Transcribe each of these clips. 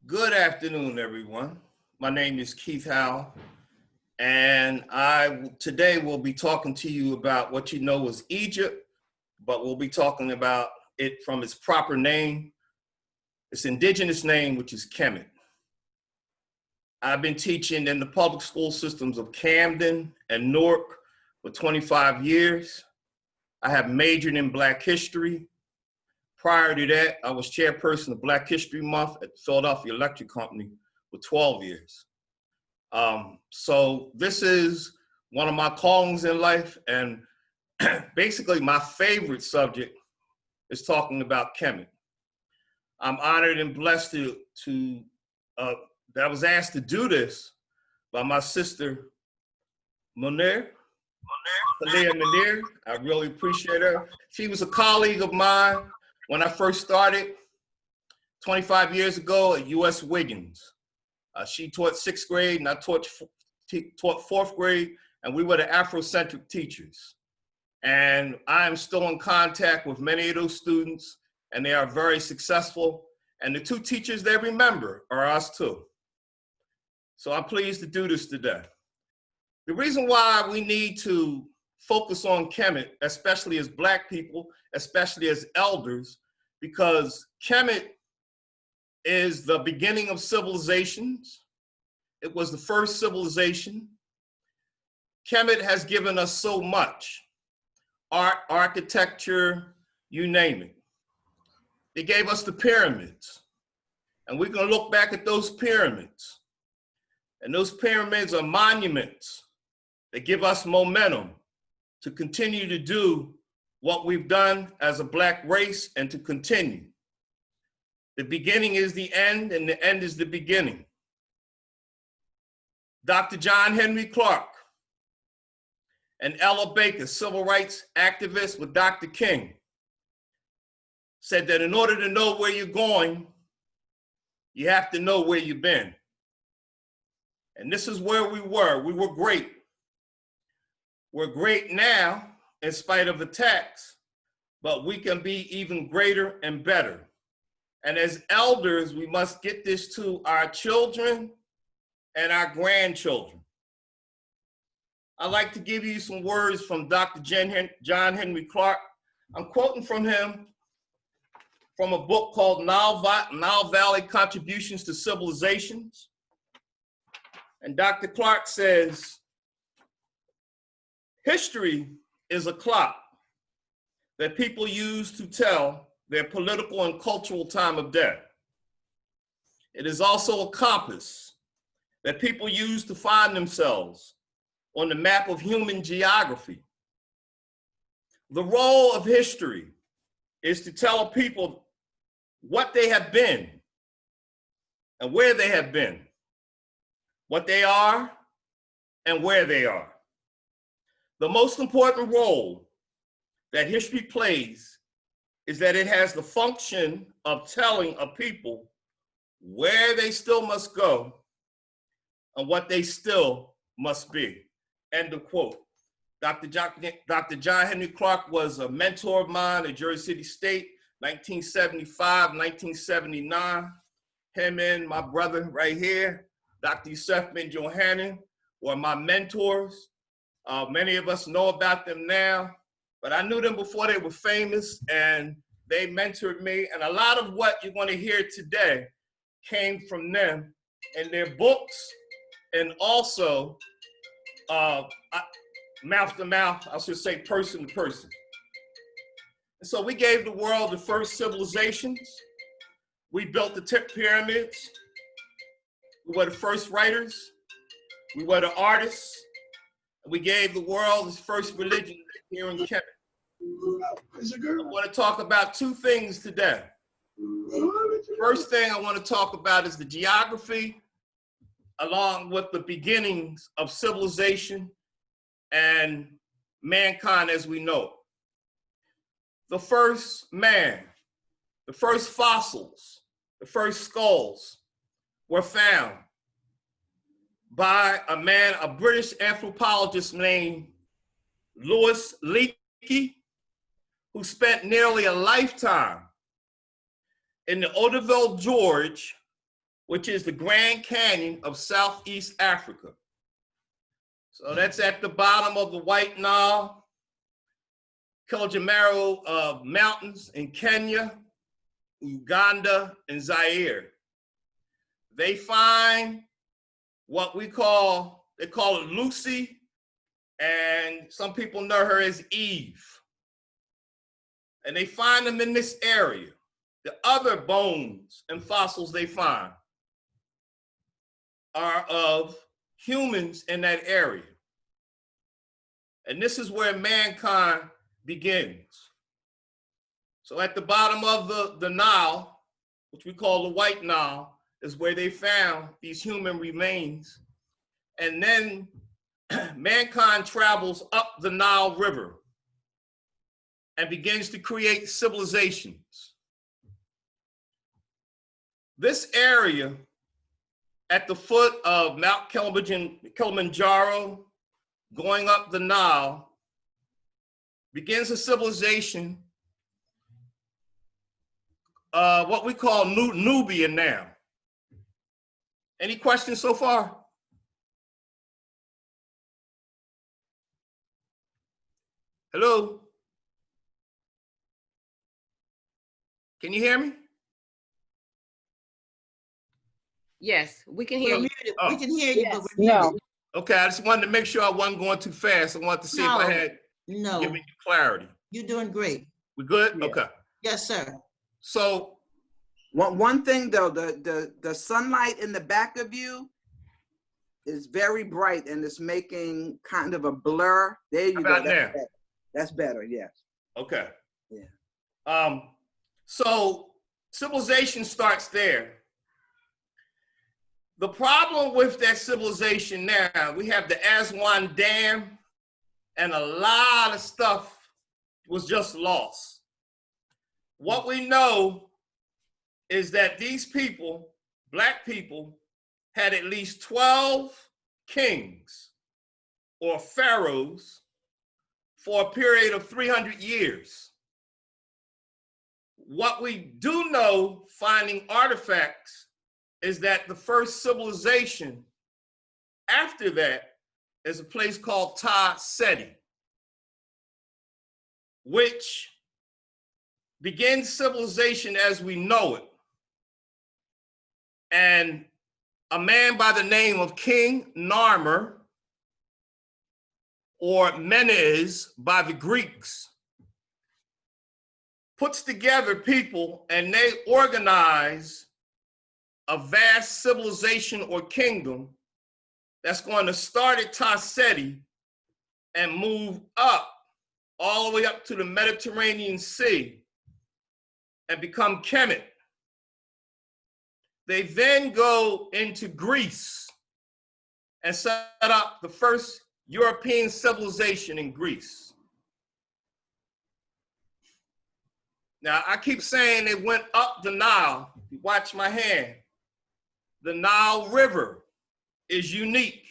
Good afternoon, everyone. My name is Keith Howell, and I today will be talking to you about what you know as Egypt, but we'll be talking about it from its proper name, its indigenous name, which is Kemet. I've been teaching in the public school systems of Camden and Newark for 25 years. I have majored in Black history. Prior to that, I was chairperson of Black History Month at Philadelphia Electric Company for 12 years. So this is one of my callings in life, and basically my favorite subject is talking about Kemet. I'm honored and blessed that I was asked to do this by my sister, Munir. I really appreciate her. She was a colleague of mine when I first started 25 years ago at U.S. Wiggins. She taught 6th grade and I taught 4th grade, and we were the Afrocentric teachers. And I am still in contact with many of those students, and they are very successful. And the two teachers they remember are us too. So I'm pleased to do this today. The reason why we need to focus on Kemet, especially as Black people, especially as elders, because Kemet is the beginning of civilizations. It was the first civilization. Kemet has given us so much: art, architecture, you name it. They gave us the pyramids, and we're gonna look back at those pyramids. And those pyramids are monuments that give us momentum to continue to do what we've done as a Black race and to continue. The beginning is the end, and the end is the beginning. Dr. John Henry Clark and Ella Baker, civil rights activist with Dr. King, said that in order to know where you're going, you have to know where you've been. And this is where we were. We were great. We're great now in spite of attacks, but we can be even greater and better. And as elders, we must get this to our children and our grandchildren. I'd like to give you some words from Dr. John Henry Clark. I'm quoting from him from a book called Nile Valley Contributions to Civilizations. And Dr. Clark says, history is a clock that people use to tell their political and cultural time of death. It is also a compass that people use to find themselves on the map of human geography. The role of history is to tell people what they have been and where they have been, what they are and where they are. The most important role that history plays is that it has the function of telling a people where they still must go and what they still must be. End of quote. Dr. John Henry Clark was a mentor of mine at Jersey City State, 1975, 1979. Him and my brother right here, Dr. Yusef Ben Johanan, were my mentors. Many of us know about them now, but I knew them before they were famous, and they mentored me. And a lot of what you're going to hear today came from them and their books, and also mouth to mouth, I should say person to person. And so we gave the world the first civilizations. We built the pyramids. We were the first writers. We were the artists. We gave the world its first religion here in Kemet. I want to talk about two things today. First thing I want to talk about is the geography, along with the beginnings of civilization and mankind as we know it. The first man, the first fossils, the first skulls were found by a British anthropologist named Louis Leakey, who spent nearly a lifetime in the Ottaville Gorge which is the Grand Canyon of Southeast Africa. So that's at the bottom of the White Nile, Kilimanjaro mountains in Kenya, Uganda, and Zaire. They find what they call it Lucy, and some people know her as Eve. And they find them in this area. The other bones and fossils they find are of humans in that area. And this is where mankind begins. So at the bottom of the Nile, which we call the White Nile, is where they found these human remains. And then mankind travels up the Nile River and begins to create civilizations. This area at the foot of Mount Kilimanjaro, going up the Nile, begins a civilization, what we call Nubia now. Any questions so far? Hello? Can you hear me? Yes, we can hear you. Oh. We can hear you, Yes. but we're muted. No, Okay, I just wanted to make sure I wasn't going too fast. I wanted to see if I had No, given you clarity. you're doing great. We good? Yeah. Okay. Yes, sir. So one thing though, the sunlight in the back of you is very bright and it's making kind of a blur. There you how go. about That's now? better. That's better, yes. Okay. Yeah. So civilization starts there. The problem with that civilization now, we have the Aswan Dam, and a lot of stuff was just lost. What we know is that these people, Black people, had at least 12 kings or pharaohs for a period of 300 years. What we do know, finding artifacts, is that the first civilization after that is a place called Ta Seti, which begins civilization as we know it. And a man by the name of King Narmer, or Menes by the Greeks, puts together people and they organize a vast civilization or kingdom that's going to start at Ta Seti and move up all the way up to the Mediterranean Sea and become Kemet. They then go into Greece and set up the first European civilization in Greece. Now, I keep saying they went up the Nile. You watch my hand. The Nile River is unique.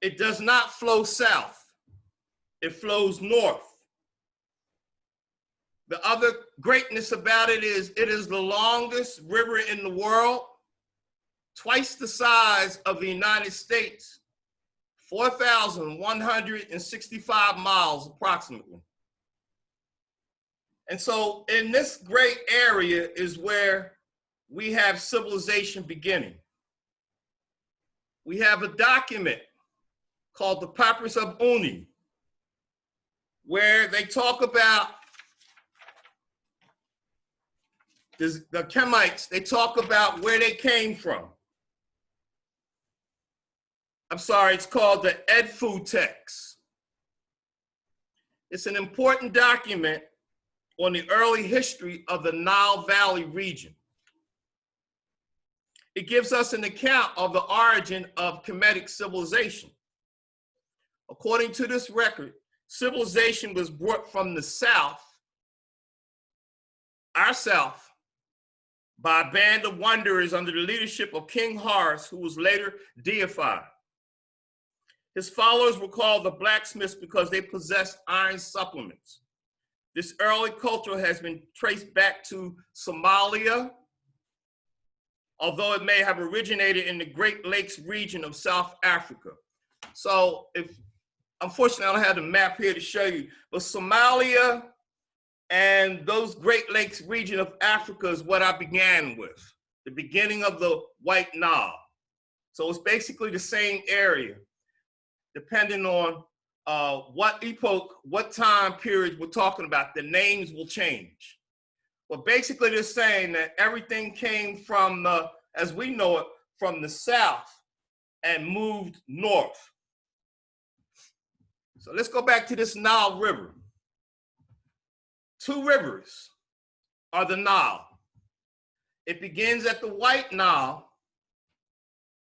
It does not flow south. It flows north. The other greatness about it is the longest river in the world, twice the size of the United States, 4,165 miles approximately. And so in this great area is where we have civilization beginning. We have a document called the Papyrus of Uni, where they talk about the Kemites. They talk about where they came from. I'm sorry, it's called the Edfu text. It's an important document on the early history of the Nile Valley region. It gives us an account of the origin of Kemetic civilization. According to this record, civilization was brought from the south, our south, by a band of wanderers under the leadership of King Horus, who was later deified. His followers were called the blacksmiths because they possessed iron supplements. This early culture has been traced back to Somalia, although it may have originated in the Great Lakes region of South Africa. So unfortunately, I don't have the map here to show you, but Somalia and those Great Lakes region of Africa is what I began with, the beginning of the White Nile. So it's basically the same area, depending on what epoch, what time period we're talking about. The names will change. But basically they're saying that everything came from, as we know it, from the south and moved north. So let's go back to this Nile River. Two rivers are the Nile. It begins at the White Nile,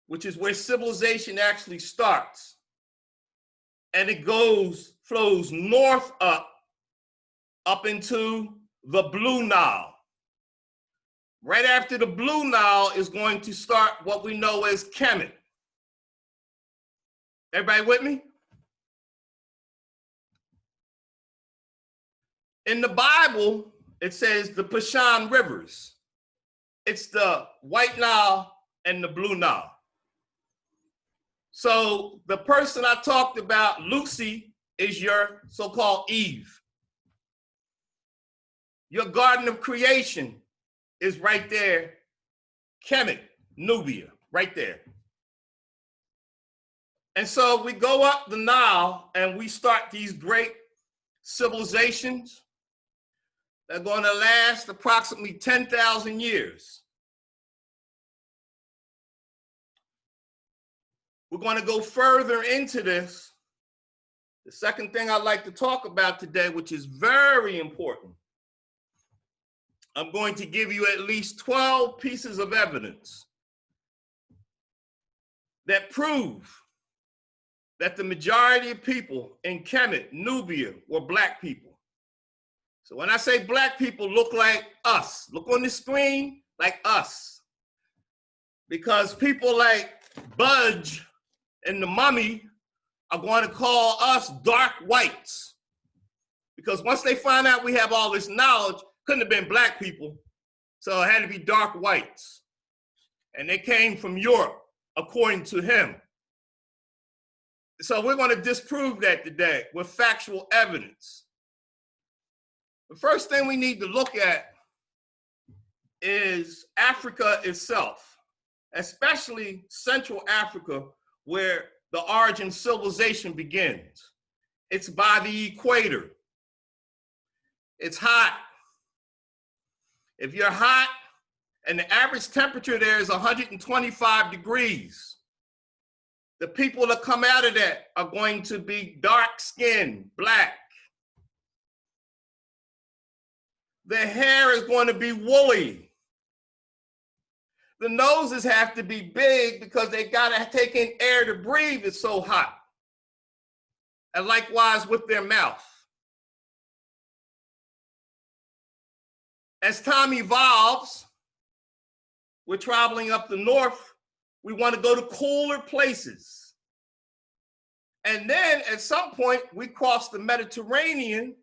which is where civilization actually starts. And it flows north up into the Blue Nile. Right after the Blue Nile is going to start what we know as Kemet. Everybody with me? In the Bible, it says the Pishon rivers. It's the White Nile and the Blue Nile. So the person I talked about, Lucy, is your so-called Eve. Your garden of creation is right there, Kemet, Nubia, right there. And so we go up the Nile and we start these great civilizations that are going to last approximately 10,000 years. We're going to go further into this. The second thing I'd like to talk about today, which is very important, I'm going to give you at least 12 pieces of evidence that prove that the majority of people in Kemet, Nubia, were Black people. So when I say Black people, look like us. Look on the screen like us. Because people like Budge and the Mummy are going to call us dark whites. Because once they find out we have all this knowledge, couldn't have been Black people, so it had to be dark whites. And they came from Europe, according to him. So we're going to disprove that today with factual evidence. The first thing we need to look at is Africa itself, especially Central Africa, where the origin civilization begins. It's by the equator. It's hot. If you're hot and the average temperature there is 125 degrees, the people that come out of that are going to be dark-skinned, Black. Their hair is going to be woolly. The noses have to be big because they gotta take in air to breathe, it's so hot. And likewise with their mouth. As time evolves, we're traveling up the north, we want to go to cooler places. And then at some point, we cross the Mediterranean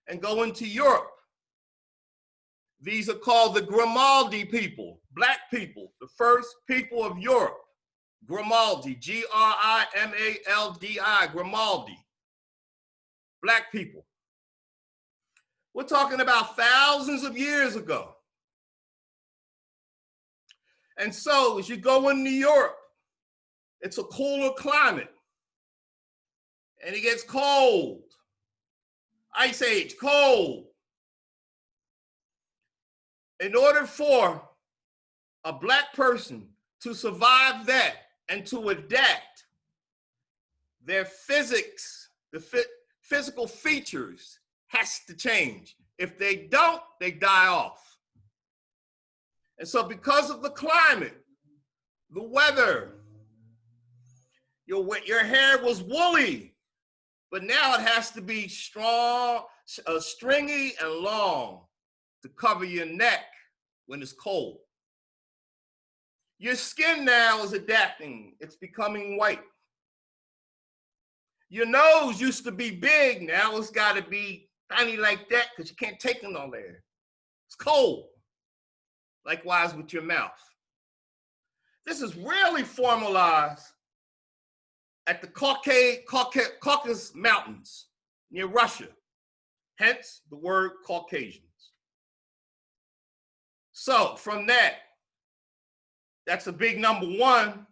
and go into Europe. These are called the Grimaldi people, Black people, the first people of Europe. Grimaldi, G-R-I-M-A-L-D-I, Grimaldi, Black people. We're talking about thousands of years ago. And so as you go into Europe, it's a cooler climate. And it gets cold. Ice Age, cold. In order for a Black person to survive that and to adapt, their physics, the physical features has to change. If they don't, they die off. And so because of the climate, the weather, your hair was woolly, but now it has to be strong, stringy and long to cover your neck when it's cold. Your skin now is adapting. It's becoming white. Your nose used to be big. Now it's got to be tiny like that because you can't take in all air. It's cold. Likewise with your mouth. This is really formalized at the Caucasus Mountains near Russia, hence the word Caucasians. So from that, that's a big number one,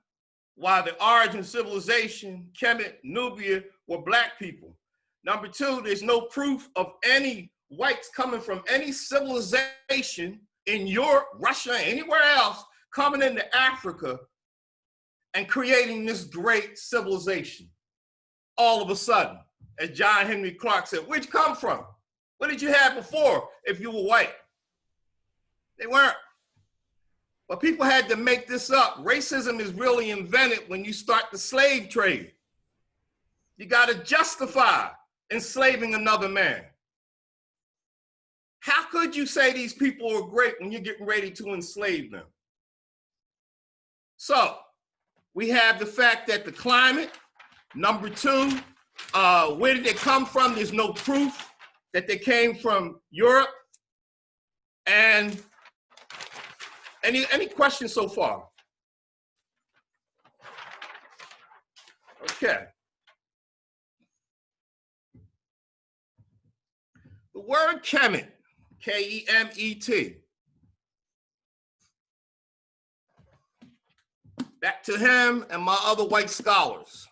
why the origin of civilization, Kemet, Nubia, were black people. Number two, there's no proof of any whites coming from any civilization in Europe, Russia, anywhere else, coming into Africa and creating this great civilization. All of a sudden, as John Henry Clark said, where'd you come from? What did you have before if you were white? They weren't. But people had to make this up. Racism is really invented when you start the slave trade. You got to justify enslaving another man. How could you say these people are great when you're getting ready to enslave them? So we have the fact that the climate, number two, where did they come from? There's no proof that they came from Europe. And any questions so far? Okay. The word Kemet, K-E-M-E-T. Back to him and my other white scholars.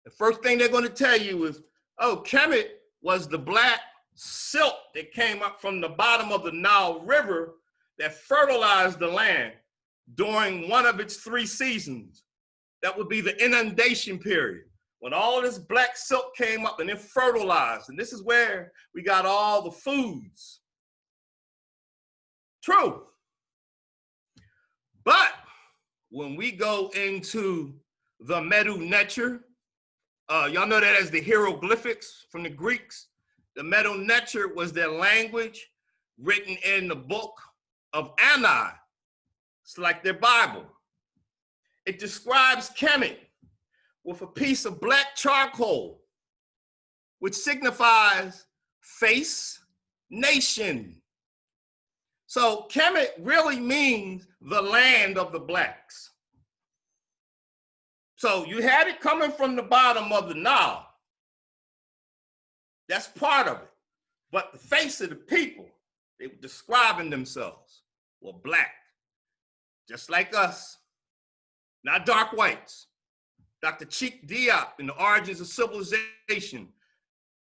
The first thing they're going to tell you is, oh, Kemet was the black silt that came up from the bottom of the Nile River that fertilized the land during one of its 3 seasons. That would be the inundation period, when all of this black silt came up and it fertilized. And this is where we got all the foods. True. But when we go into the Medu-Neter, y'all know that as the hieroglyphics from the Greeks. The Medu-Neter was their language written in the book of Ani. It's like their Bible. It describes Kemet with a piece of black charcoal, which signifies face, nation. So Kemet really means the land of the blacks. So you had it coming from the bottom of the Nile. That's part of it. But the face of the people, they were describing themselves, were black, just like us, not dark whites. Dr. Cheek Diop in The Origins of Civilization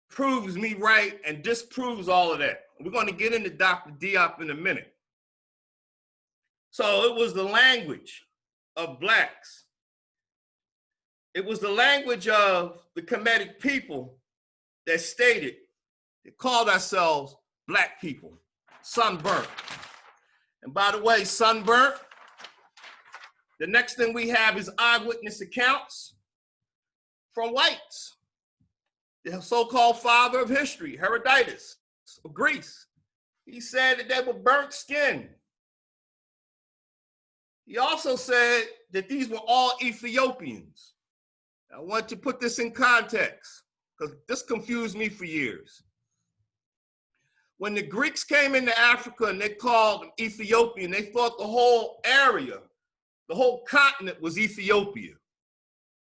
proves me right and disproves all of that. We're going to get into Dr. Diop in a minute. So it was the language of blacks. It was the language of the Kemetic people that stated, they called ourselves black people, sunburnt. And by the way, sunburnt, the next thing we have is eyewitness accounts from whites. The so-called father of history, Herodotus of Greece. He said that they were burnt skin. He also said that these were all Ethiopians. I want to put this in context because this confused me for years. When the Greeks came into Africa and they called them Ethiopian, they thought the whole area, the whole continent was Ethiopia.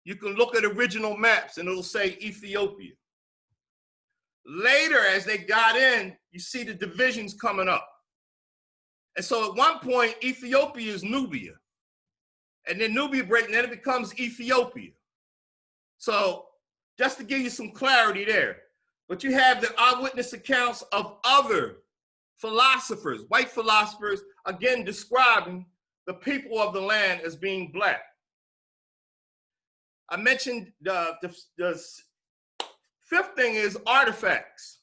You can look at original maps and it'll say Ethiopia. Later, as they got in, you see the divisions coming up. And so at one point, Ethiopia is Nubia. And then Nubia breaks, and then it becomes Ethiopia. So just to give you some clarity there. But you have the eyewitness accounts of other philosophers, white philosophers, again describing the people of the land as being black. I mentioned the fifth thing is artifacts.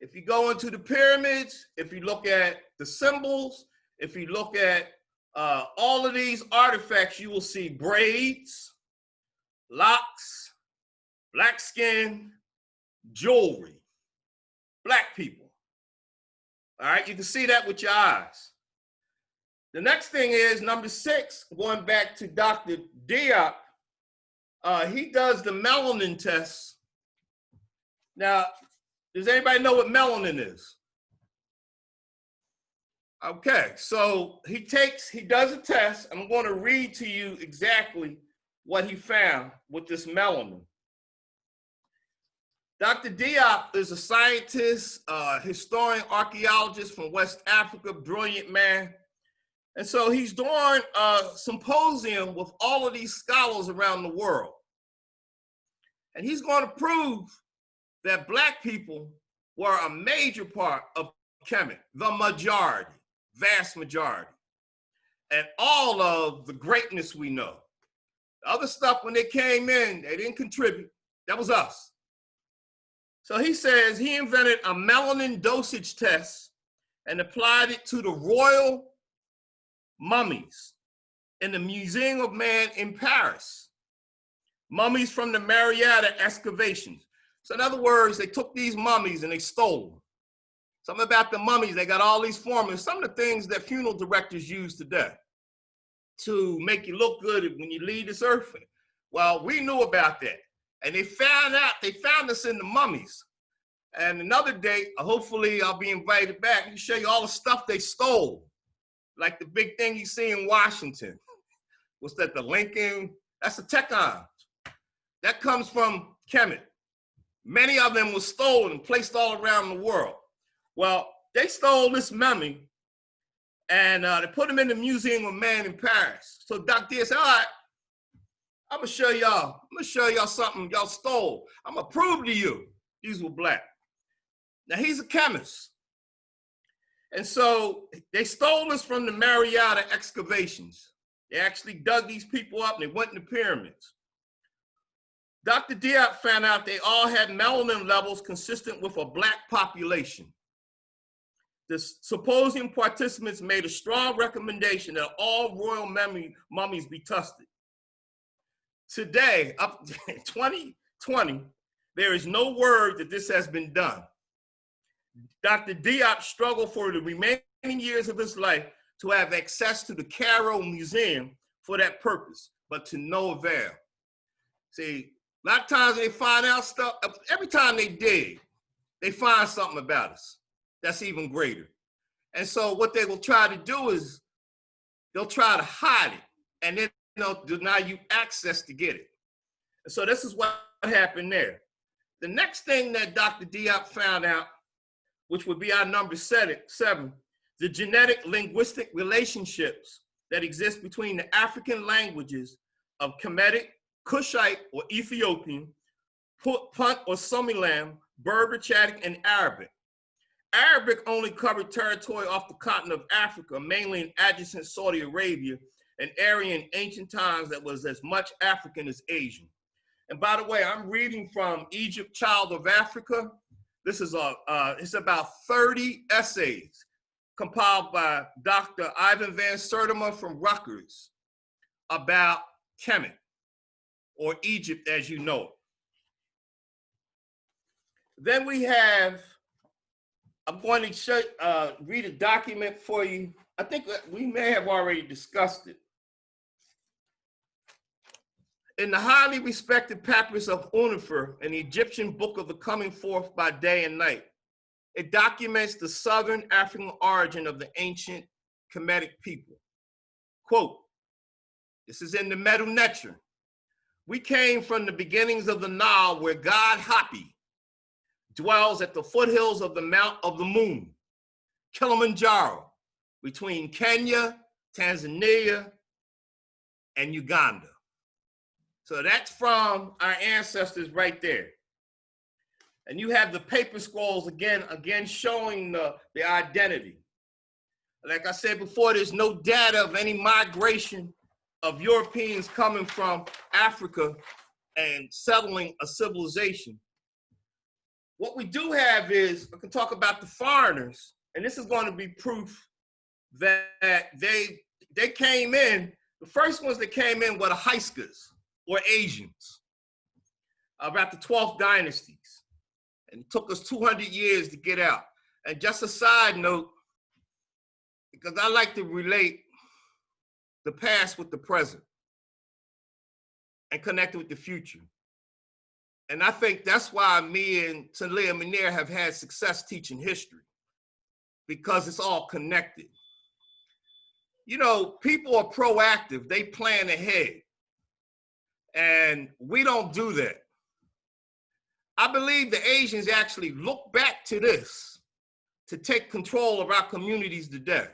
If you go into the pyramids, if you look at the symbols, if you look at all of these artifacts, you will see braids, locks, black skin, jewelry, black people. All right, you can see that with your eyes. The next thing is number 6, going back to Dr. Diop, he does the melanin test. Now, does anybody know what melanin is? Okay, so he does a test. I'm going to read to you exactly what he found with this melanin. Dr. Diop is a scientist, historian, archaeologist from West Africa, brilliant man. And so he's doing a symposium with all of these scholars around the world. And he's going to prove that Black people were a major part of Kemet, the majority, vast majority, and all of the greatness we know. The other stuff, when they came in, they didn't contribute. That was us. So he says he invented a melanin dosage test and applied it to the royal mummies in the Museum of Man in Paris. Mummies from the Marietta excavations. So in other words, they took these mummies and they stole them. Something about the mummies, they got all these formulas, some of the things that funeral directors use today to make you look good when you leave this earth. Well, we knew about that. And they found us in the mummies. And another day, hopefully I'll be invited back to show you all the stuff they stole. Like the big thing you see in Washington. What's that, the Lincoln? That's the Tecons. That comes from Kemet. Many of them were stolen and placed all around the world. Well, they stole this mummy and they put them in the Museum of Man in Paris. So Dr. D said, all right, I'm gonna show y'all something y'all stole. I'm gonna prove to you these were Black. Now he's a chemist. And so they stole this from the Marietta excavations. They actually dug these people up and they went in the pyramids. Dr. Diop found out they all had melanin levels consistent with a Black population. The symposium participants made a strong recommendation that all royal mummies be tested. Today, up to 2020, there is no word that this has been done. Dr. Diop struggled for the remaining years of his life to have access to the Cairo Museum for that purpose, but to no avail. See, a lot of times they find out stuff, every time they dig, they find something about us that's even greater. And so what they will try to do is they'll try to hide it, and then they'll deny you access to get it. And so this is what happened there. The next thing that Dr. Diop found out, which would be our number 7, the genetic linguistic relationships that exist between the African languages of Kemetic, Kushite or Ethiopian, Punt or Sumilam, Berber, Chadic, and Arabic. Arabic only covered territory off the continent of Africa, mainly in adjacent Saudi Arabia, an area in ancient times that was as much African as Asian. And by the way, I'm reading from Egypt, Child of Africa. This is it's about 30 essays compiled by Dr. Ivan van Sertima from Rutgers about Kemet, or Egypt as you know it. Then we have, I'm going to read a document for you. I think we may have already discussed it. In the highly respected papyrus of Unifer, an Egyptian book of the coming forth by day and night, it documents the southern African origin of the ancient Kemetic people. Quote, this is in the Medu Neter. We came from the beginnings of the Nile where God Hapi dwells at the foothills of the Mount of the Moon, Kilimanjaro, between Kenya, Tanzania, and Uganda. So that's from our ancestors right there. And you have the paper scrolls again showing the identity. Like I said before, there's no data of any migration of Europeans coming from Africa and settling a civilization. What we do have is, I can talk about the foreigners, and this is going to be proof that they came in, the first ones that came in were the Hyksos, or Asians, about the 12th dynasties. And it took us 200 years to get out. And just a side note, because I like to relate the past with the present and connect it with the future. And I think that's why me and Talia Munir have had success teaching history, because it's all connected. you know, people are proactive. They plan ahead. And we don't do that. I believe the Asians actually look back to this to take control of our communities today.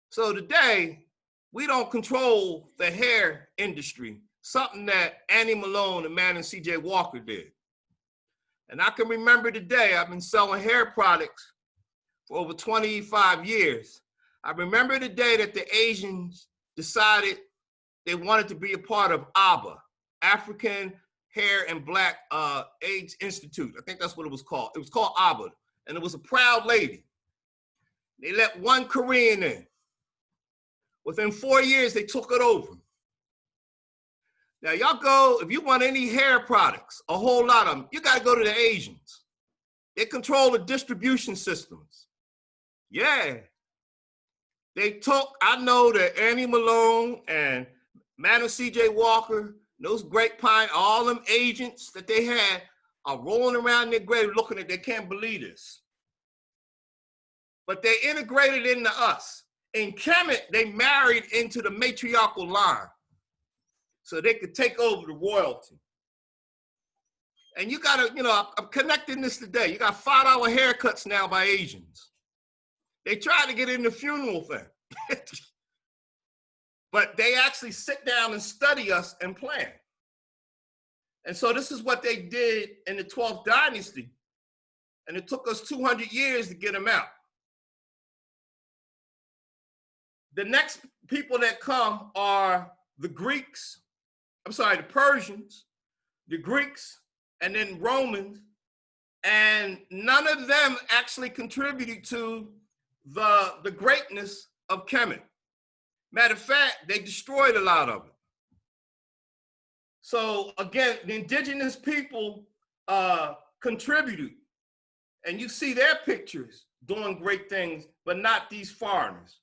So today, we don't control the hair industry, something that Annie Malone and Madam C.J. Walker did. And I can remember the day I've been selling hair products for over 25 years. I remember the day that the Asians decided they wanted to be a part of ABBA, African Hair and Black AIDS Institute. I think that's what it was called. It was called ABBA, and it was a proud lady. They let one Korean in. Within 4 years, they took it over. Now, y'all go, if you want any hair products, a whole lot of them, you got to go to the Asians. They control the distribution systems. Yeah. They took, I know that Annie Malone and Madam C.J. Walker, those grapevine, all them agents that they had are rolling around their grave looking at, they can't believe this. But they integrated into us. In Kemet, they married into the matriarchal line so they could take over the royalty. And you gotta, you know, I'm connecting this today. You got $5 haircuts now by Asians. They tried to get in the funeral thing. But they actually sit down and study us and plan. And so this is what they did in the 12th dynasty. And it took us 200 years to get them out. The next people that come are the Greeks, the Persians, the Greeks, and then Romans. And none of them actually contributed to the greatness of Kemet. Matter of fact, they destroyed a lot of it. So again, the indigenous people contributed, and you see their pictures doing great things, but not these foreigners.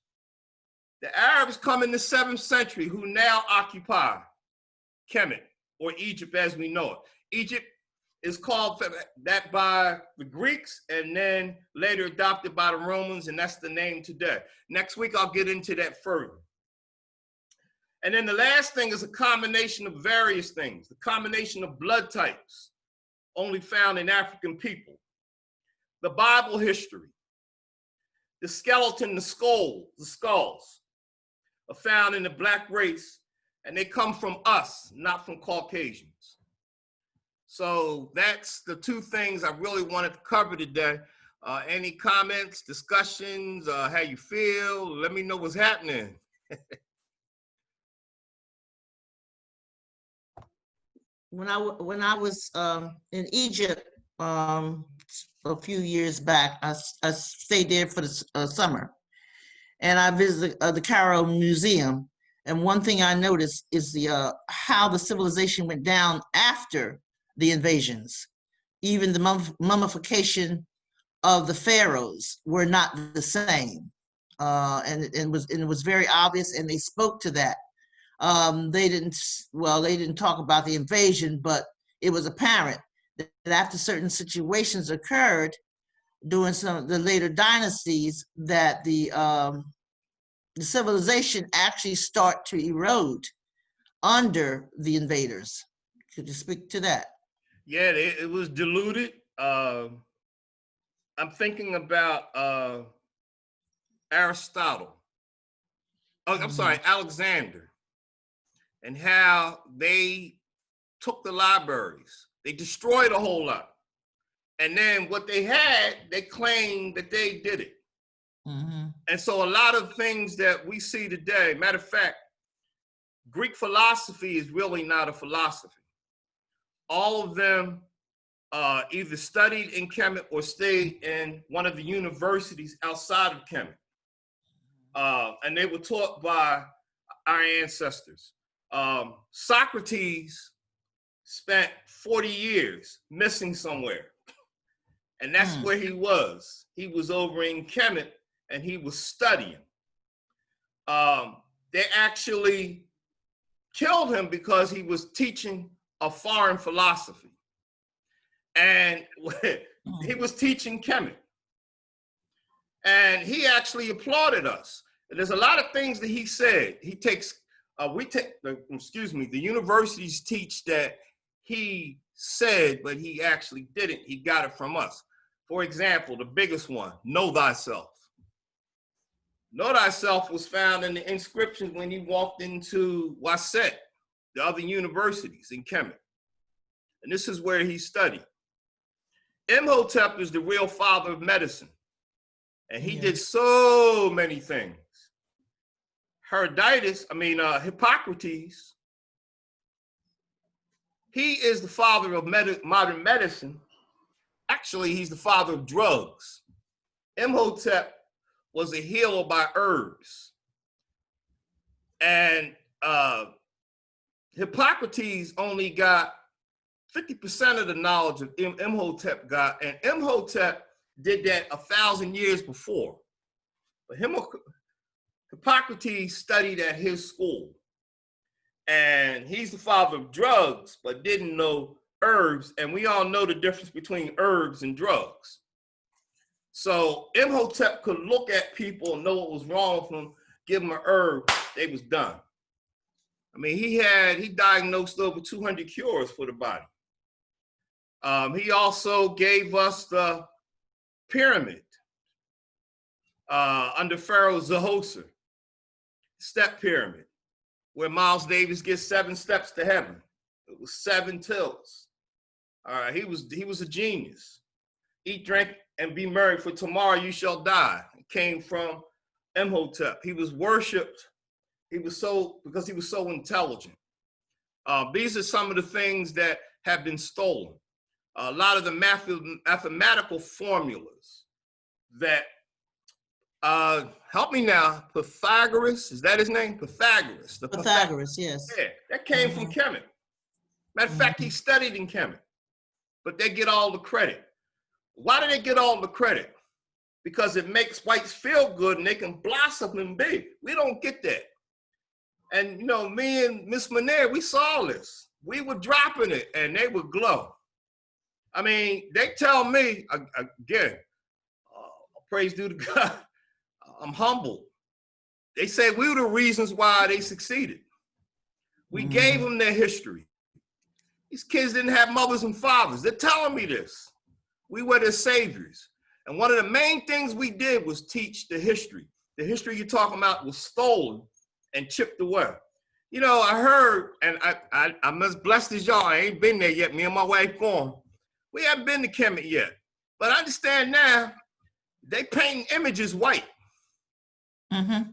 The Arabs come in the 7th century who now occupy Kemet, or Egypt as we know it. Egypt is called that by the Greeks and then later adopted by the Romans, and that's the name today. Next week, I'll get into that further. And then the last thing is a combination of various things, the combination of blood types only found in African people, the Bible history, the skeleton, the skulls are found in the Black race, and they come from us, not from Caucasians. So that's the two things I really wanted to cover today. Any comments, discussions, how you feel? Let me know what's happening. When I was in Egypt a few years back, I stayed there for the summer, and I visited the Cairo Museum. And one thing I noticed is how the civilization went down after the invasions. Even the mummification of the pharaohs were not the same, and it was very obvious, and they spoke to that. They didn't talk about the invasion, but it was apparent that after certain situations occurred during some of the later dynasties, that the civilization actually start to erode under the invaders. Could you speak to that? Yeah, it was diluted. I'm thinking about Aristotle. Oh, I'm sorry, Alexander, and how they took the libraries. They destroyed a whole lot. And then what they had, they claimed that they did it. Mm-hmm. And so a lot of things that we see today, matter of fact, Greek philosophy is really not a philosophy. All of them either studied in Kemet or stayed in one of the universities outside of Kemet. And they were taught by our ancestors. Socrates spent 40 years missing somewhere. And that's where he was. He was over in Kemet and he was studying. They actually killed him because he was teaching a foreign philosophy. And he was teaching Kemet. And he actually applauded us. There's a lot of things that he said. He takes, the universities teach that he said, but he actually didn't. He got it from us. For example, the biggest one, know thyself. Know thyself was found in the inscriptions when he walked into Waset, the other universities in Kemet. And this is where he studied. Imhotep is the real father of medicine. And he did so many things. Hippocrates, he is the father of modern medicine. Actually, he's the father of drugs. Imhotep was a healer by herbs. And Hippocrates only got 50% of the knowledge of Imhotep got, and Imhotep did that 1,000 years before. But Hippocrates studied at his school. And he's the father of drugs, but didn't know herbs. And we all know the difference between herbs and drugs. So Imhotep could look at people and know what was wrong with them, give them an herb, they was done. I mean, he diagnosed over 200 cures for the body. He also gave us the pyramid under Pharaoh Zehoser, step pyramid, where Miles Davis gets 7 steps to heaven. It was 7 tills. All right, he was a genius. Eat, drink, and be merry, for tomorrow you shall die. It came from Imhotep. He was worshipped. Because he was so intelligent. These are some of the things that have been stolen. A lot of the mathematical formulas that, help me now, Pythagoras, is that his name? Pythagoras. Pythagoras, yes. Yeah, that came from Kemet. Matter of fact, he studied in Kemet, but they get all the credit. Why do they get all the credit? Because it makes whites feel good and they can blossom and big. We don't get that. And me and Miss Monet, we saw this. We were dropping it and they would glow. I mean, they tell me, again, praise due to God, I'm humbled. They say we were the reasons why they succeeded. We gave them their history. These kids didn't have mothers and fathers. They're telling me this. We were their saviors. And one of the main things we did was teach the history. The history you're talking about was stolen and chipped away. I heard, and I'm as blessed as y'all. I ain't been there yet. Me and my wife going. We haven't been to Kemet yet. But I understand now, they painting images white. Again,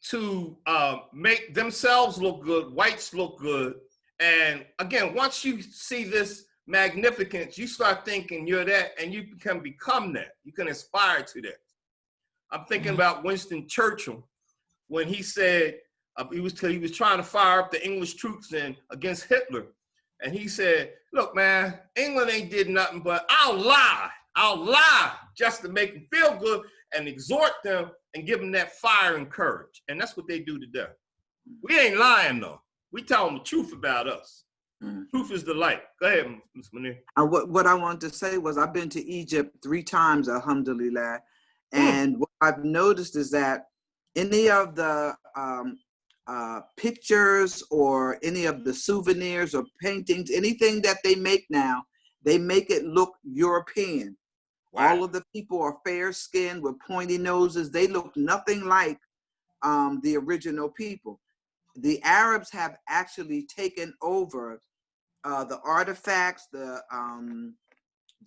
to make themselves look good, whites look good. And again, once you see this magnificence, you start thinking you're that, and you can become that. You can aspire to that. I'm thinking about Winston Churchill when he said he was trying to fire up the English troops against Hitler, and he said, "Look, man, England ain't did nothing, but I'll lie just to make them feel good and exhort them and give them that fire and courage." And that's what they do today. We ain't lying though. We tell them the truth about us. Truth is the light. Go ahead, Ms. Munir. What I wanted to say was I've been to Egypt 3 times, alhamdulillah. And what I've noticed is that any of the pictures or any of the souvenirs or paintings, anything that they make now, they make it look European. Wow. All of the people are fair skinned with pointy noses. They look nothing like the original people. The Arabs have actually taken over the artifacts, the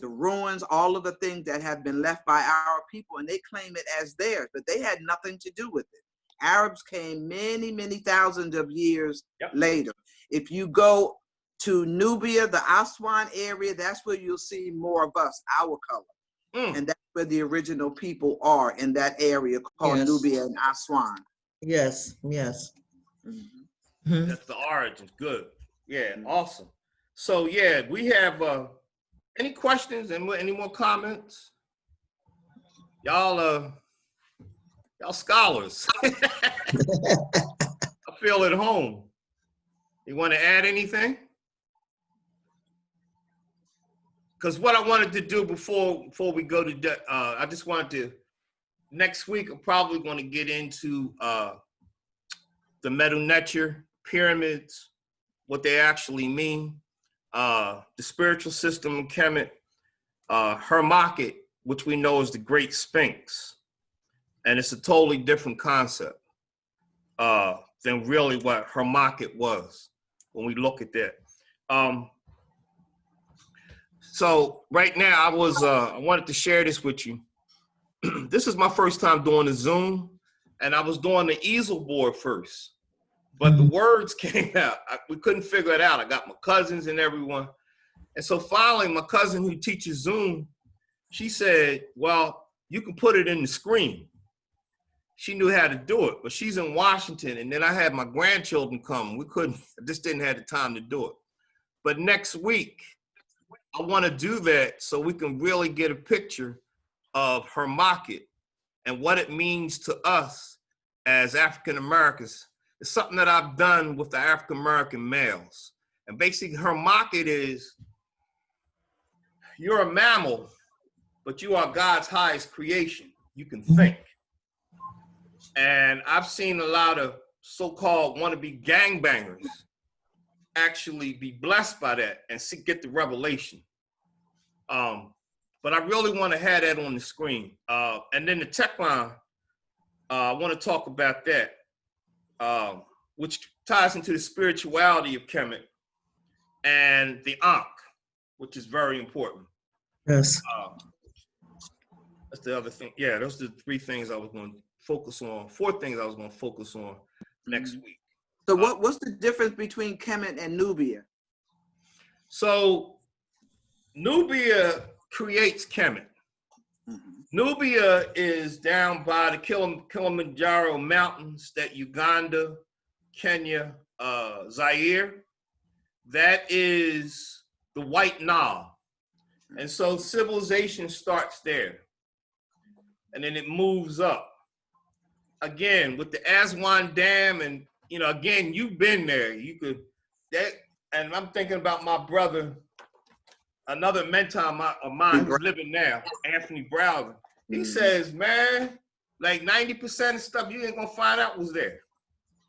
ruins, all of the things that have been left by our people, and they claim it as theirs, but they had nothing to do with it. Arabs came many, many thousands of years later. If you go to Nubia, the Aswan area, that's where you'll see more of us, our color. And that's where the original people are, in that area called Nubia and Aswan. Yes. That's the origins. Good. Yeah, awesome. So yeah, we have any questions and any more comments? Y'all scholars. I feel at home. You want to add anything? because what I wanted to do before we go to, I just wanted to, next week, I'm probably going to get into the Medu-Neter pyramids, what they actually mean, the spiritual system in Kemet, her market, which we know is the Great Sphinx. And it's a totally different concept than really what her market was when we look at that. So right now I wanted to share this with you. This is my first time doing the Zoom, and I was doing the easel board first, but the words came out. We couldn't figure it out. I got my cousins and everyone. And so finally, my cousin who teaches Zoom, she said, well, you can put it in the screen. She knew how to do it, but she's in Washington. And then I had my grandchildren come. I just didn't have the time to do it. But next week, I want to do that so we can really get a picture of her market and what it means to us as African Americans. It's something that I've done with the African American males. And basically her market is, you're a mammal, but you are God's highest creation. You can think. And I've seen a lot of so-called wannabe gangbangers actually be blessed by that and get the revelation. But I really want to have that on the screen. And then the tech line, I want to talk about that, which ties into the spirituality of Kemet and the Ankh, which is very important. Yes. That's the other thing. Yeah, those are the 3 things I was going to focus on, 4 things I was going to focus on next week. So what's the difference between Kemet and Nubia? So Nubia creates Kemet. Nubia is down by the Kilimanjaro mountains, that Uganda, Kenya, Zaire. That is the White Nile. And so civilization starts there. And then it moves up. Again, with the Aswan Dam, and again, you've been there. And I'm thinking about my brother, another mentor of mine who's living now, Anthony Browder. He says, man, like 90% of stuff you ain't gonna find out was there.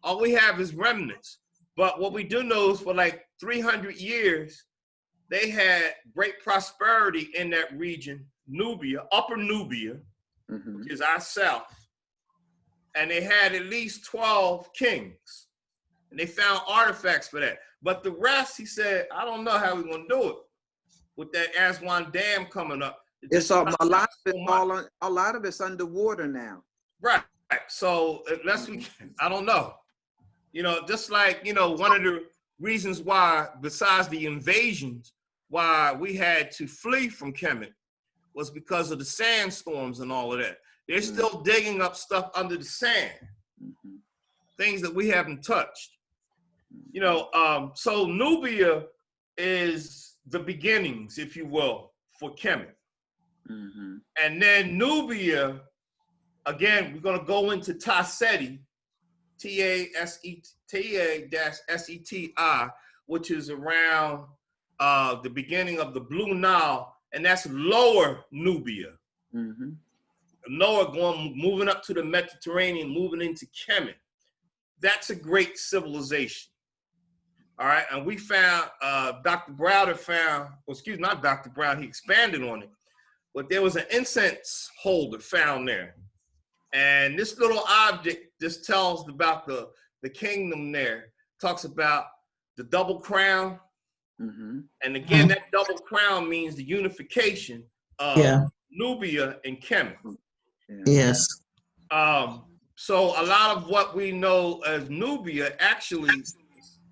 All we have is remnants. But what we do know is for like 300 years, they had great prosperity in that region, Nubia, Upper Nubia, which is our south. And they had at least 12 kings. And they found artifacts for that. But the rest, he said, I don't know how we're gonna do it with that Aswan Dam coming up. It's a lot of it's underwater now. Right. So unless I don't know. Just like, one of the reasons why, besides the invasions, why we had to flee from Kemet was because of the sandstorms and all of that. They're still digging up stuff under the sand, things that we haven't touched. So Nubia is the beginnings, if you will, for Kemet. And then Nubia, again, we're going to go into Taseti, T-A-S-E-T-A-S-E-T-I, which is around the beginning of the Blue Nile, and that's Lower Nubia. Lower moving up to the Mediterranean, moving into Kemet. That's a great civilization. All right, and we found, Dr. Browder found, not Dr. Browder, he expanded on it, but there was an incense holder found there. And this little object just tells about the kingdom there, talks about the double crown. And again, that double crown means the unification of Nubia and Kemet. Yes. So a lot of what we know as Nubia actually,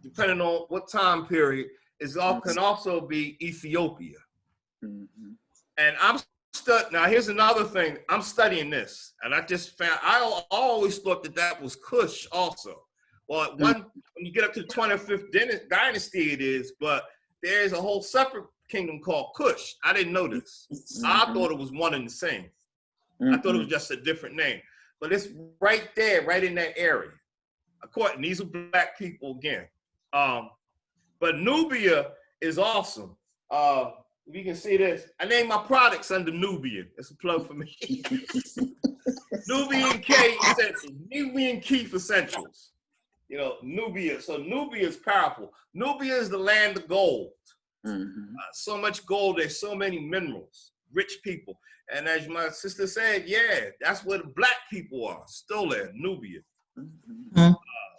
depending on what time period, can also be Ethiopia. And now here's another thing. I'm studying this, and I just found, I always thought that was Kush also. Well, when you get up to the 25th dynasty, it is, but there's a whole separate kingdom called Kush. I didn't know this. I thought it was one and the same. I thought it was just a different name, but it's right there, right in that area. And these are black people again. But Nubia is awesome. If you can see this, I named my products under Nubian. It's a plug for me. Nubian K Essentials, Nubian Keith Essentials. You know, Nubia. So Nubia is powerful. Nubia is the land of gold. So much gold, there's so many minerals, rich people. And as my sister said, yeah, that's where the black people are, still there, Nubia.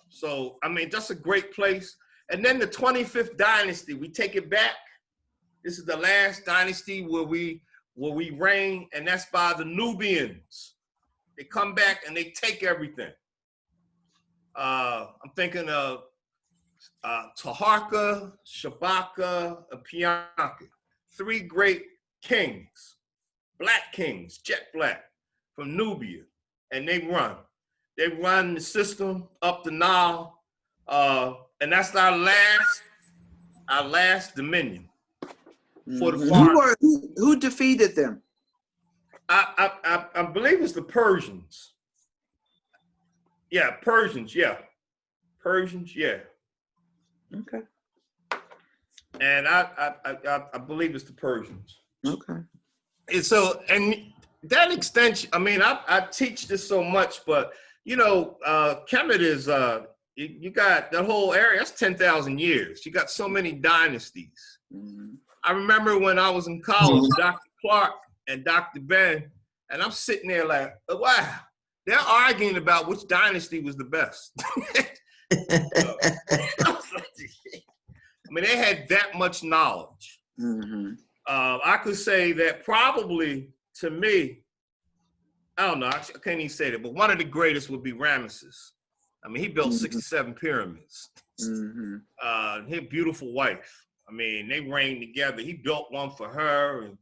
So, I mean, that's a great place. And then the 25th dynasty, we take it back. This is the last dynasty where we reign, and that's by the Nubians. They come back and they take everything. I'm thinking of Taharqa, Shabaka, and Pianka. 3 great kings, black kings, jet black, from Nubia. And they run the system up the Nile. And that's our last dominion for the foreign. Who defeated them? I believe it's the Persians. Yeah, Persians, yeah. Persians, yeah. Okay. And I believe it's the Persians. Okay. And so, and that extension, I mean, I teach this so much, but you know, Kemet is, you got that whole area, that's 10,000 years. You got so many dynasties. I remember when I was in college, Dr. Clark and Dr. Ben, and I'm sitting there like, wow, they're arguing about which dynasty was the best. I mean, they had that much knowledge. I could say that probably, to me, I don't know, I can't even say that, but one of the greatest would be Ramesses. I mean, he built 67 pyramids. He had a beautiful wife. I mean, they reigned together. He built one for her. And,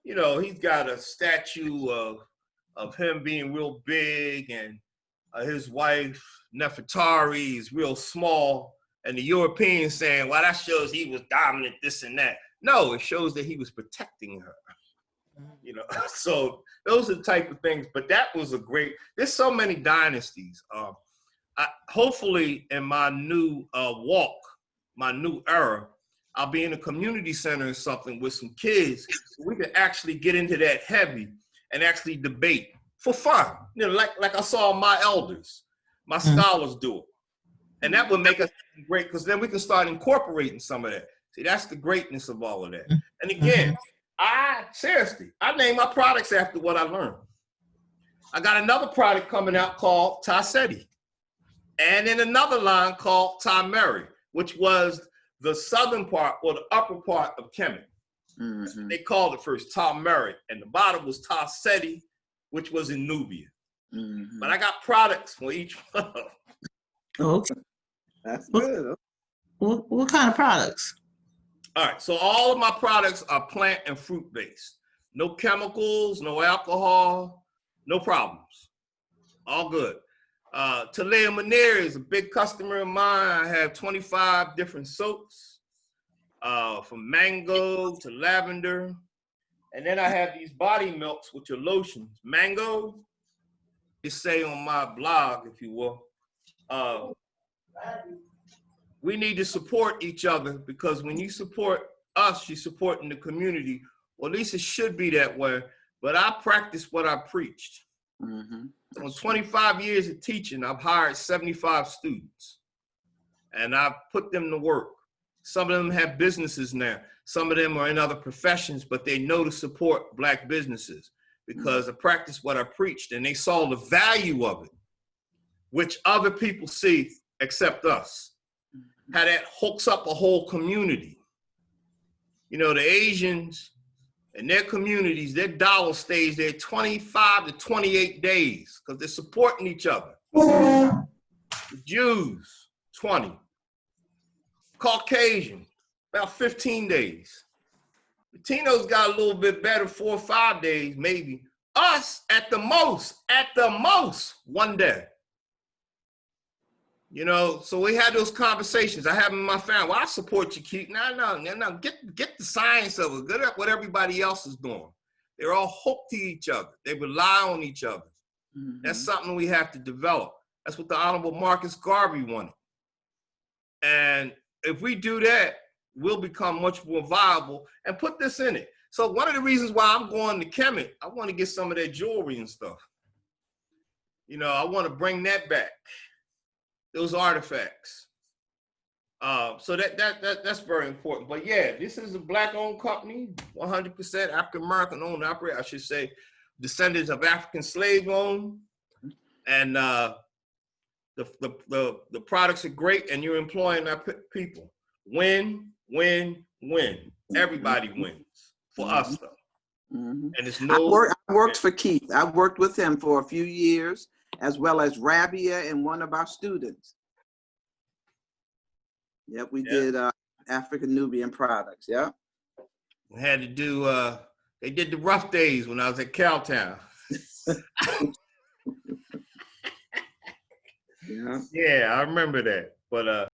you know, he's got a statue of him being real big, and his wife, Nefertari, is real small. And the Europeans saying, well, that shows he was dominant, this and that. No, it shows that he was protecting her. You know, so those are the type of things. But that was a great, there's so many dynasties. Hopefully in my new walk, my new era, I'll be in a community center or something with some kids. So we can actually get into that heavy and actually debate for fun. You know, like I saw my elders, my scholars do it. And that would make us great, because then we can start incorporating some of that. See, that's the greatness of all of that. And again, I name my products after what I learned. I got another product coming out called Tassetti. And then another line called Tameri, which was the southern part or the upper part of Kemet. That's what they called it first, Tameri. And the bottom was Tassetti, which was in Nubia. But I got products for each one of them. Okay. That's good. What kind of products? All right, so all of my products are plant and fruit based. No chemicals, no alcohol, no problems. All good. Talea Munir is a big customer of mine. I have 25 different soaps, from mango to lavender. And then I have these body milks, which are lotions. Mango, you say on my blog, if you will, we need to support each other, because when you support us, you're supporting the community. Well, at least it should be that way. But I practice what I preached. On 25 years of teaching, I've hired 75 students, and I've put them to work. Some of them have businesses now. Some of them are in other professions, but they know to support Black businesses because I practiced what I preached, and they saw the value of it, which other people see except us. How that hooks up a whole community. You know, the Asians and their communities, their dollar stays there 25 to 28 days because they're supporting each other. The Jews, 20. Caucasian, about 15 days. Latinos got a little bit better, 4 or 5 days, maybe. Us, at the most, 1 day. You know, so we had those conversations. I have them in my family. Well, I support you, Keith. No. Get the science of it. Get up what everybody else is doing. They're all hooked to each other. They rely on each other. That's something we have to develop. That's what the Honorable Marcus Garvey wanted. And if we do that, will become much more viable, and put this in it. So one of the reasons why I'm going to Kemet, I want to get some of their jewelry and stuff. You know, I want to bring that back, those artifacts. So that's very important. But yeah, this is a Black-owned company, 100% African-American owned, operator, I should say, descendants of African slave owned, and the products are great, and you're employing our people. Win, win, win. Everybody wins for us, though. And it's no. I worked for Keith. I worked with him for a few years, as well as Rabia and one of our students. Yep, we did African Nubian products. Yeah. We had to do. They did the rough days when I was at Cowtown. Yeah. Yeah, I remember that. But